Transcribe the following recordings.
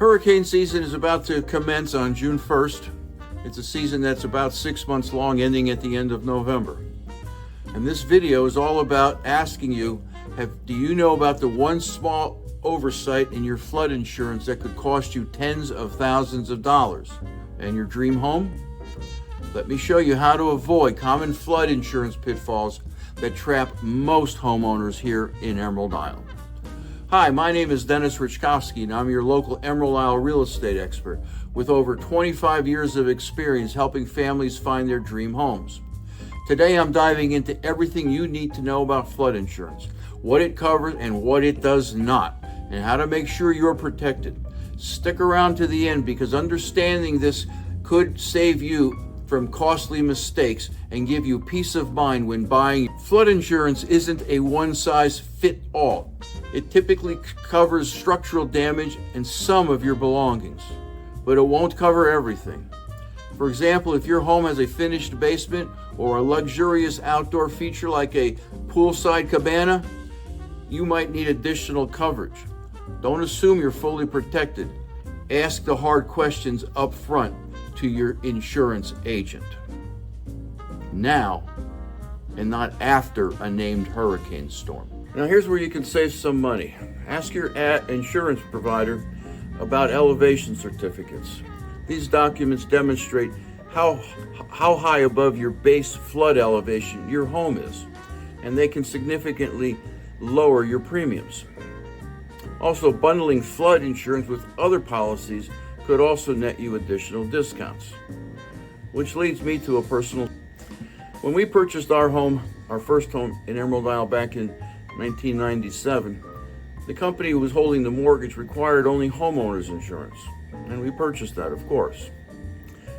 Hurricane season is about to commence on June 1st. It's a season that's about 6 months long, ending at the end of November. And this video is all about asking you, do you know about the one small oversight in your flood insurance that could cost you tens of thousands of dollars? And your dream home? Let me show you how to avoid common flood insurance pitfalls that trap most homeowners here in Emerald Isle. Hi, my name is Dennis Richkowski, and I'm your local Emerald Isle real estate expert with over 25 years of experience helping families find their dream homes. Today, I'm diving into everything you need to know about flood insurance, what it covers and what it does not, and how to make sure you're protected. Stick around to the end because understanding this could save you from costly mistakes and give you peace of mind when buying. Flood insurance isn't a one-size-fits-all. It typically covers structural damage and some of your belongings, but it won't cover everything. For example, if your home has a finished basement or a luxurious outdoor feature like a poolside cabana, you might need additional coverage. Don't assume you're fully protected. Ask the hard questions up front to your insurance agent. Now, and not after a named hurricane storm. Now here's where you can save some money. Ask your insurance provider about elevation certificates. These documents demonstrate how high above your base flood elevation your home is, and they can significantly lower your premiums. Also, bundling flood insurance with other policies could also net you additional discounts. Which leads me to a personal. When we purchased our first home in Emerald Isle back in 1997, the company who was holding the mortgage required only homeowners insurance, and we purchased that, of course.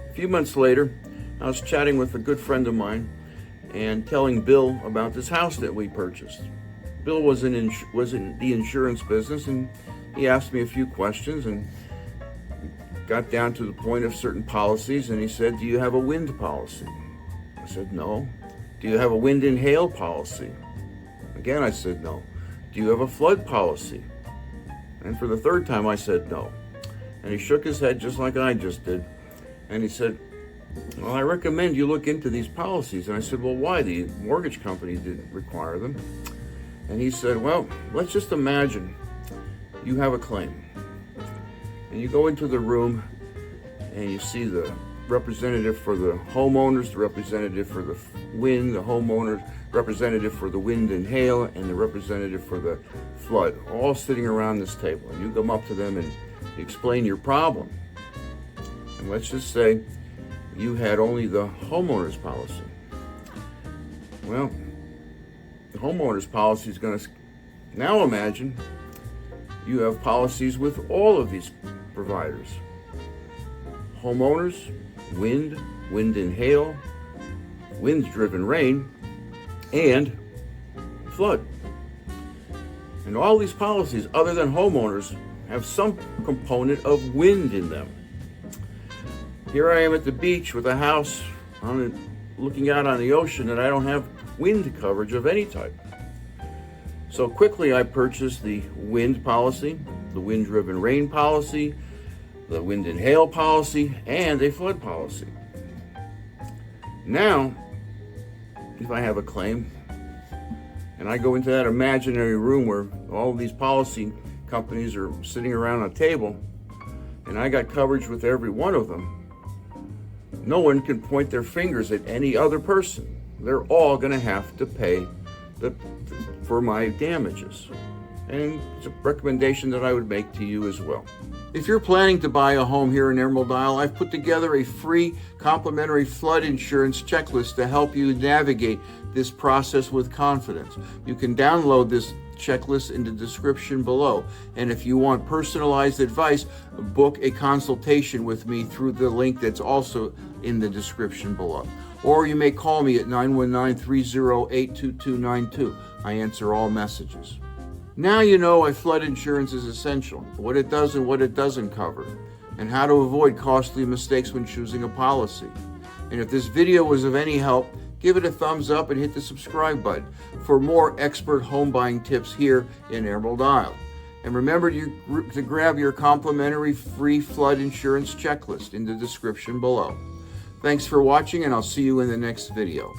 A few months later, I was chatting with a good friend of mine and telling Bill about this house that we purchased. Bill was in the insurance business, and he asked me a few questions and got down to the point of certain policies, and he said, "Do you have a wind policy?" I said, "No." "Do you have a wind and hail policy?" Again, I said, "No." "Do you have a flood policy?" And for the third time, I said, "No." And he shook his head just like I just did. And he said, "Well, I recommend you look into these policies." And I said, "Well, why? The mortgage company didn't require them." And he said, "Well, let's just imagine you have a claim. And you go into the room and you see the representative for the homeowners, the representative for the wind, the homeowner, representative for the wind and hail, and the representative for the flood, all sitting around this table. And you come up to them and explain your problem. And let's just say you had only the homeowner's policy. Well, the homeowner's policy is going to, now imagine you have policies with all of these providers. Homeowners, wind and hail, wind-driven rain, and flood. And all these policies, other than homeowners, have some component of wind in them. Here I am at the beach with a house looking out on the ocean, and I don't have wind coverage of any type. So quickly I purchased the wind policy, the wind-driven rain policy, the wind and hail policy, and a flood policy. Now, if I have a claim, and I go into that imaginary room where all of these policy companies are sitting around a table, and I got coverage with every one of them, no one can point their fingers at any other person. They're all going to have to pay for my damages. And it's a recommendation that I would make to you as well. If you're planning to buy a home here in Emerald Isle, I've put together a free complimentary flood insurance checklist to help you navigate this process with confidence. You can download this checklist in the description below. And if you want personalized advice, book a consultation with me through the link that's also in the description below. Or you may call me at 919-308-2292. I answer all messages. Now you know why flood insurance is essential, what it does and what it doesn't cover, and how to avoid costly mistakes when choosing a policy. And if this video was of any help, give it a thumbs up and hit the subscribe button for more expert home buying tips here in Emerald Isle. And remember to grab your complimentary free flood insurance checklist in the description below. Thanks for watching, and I'll see you in the next video.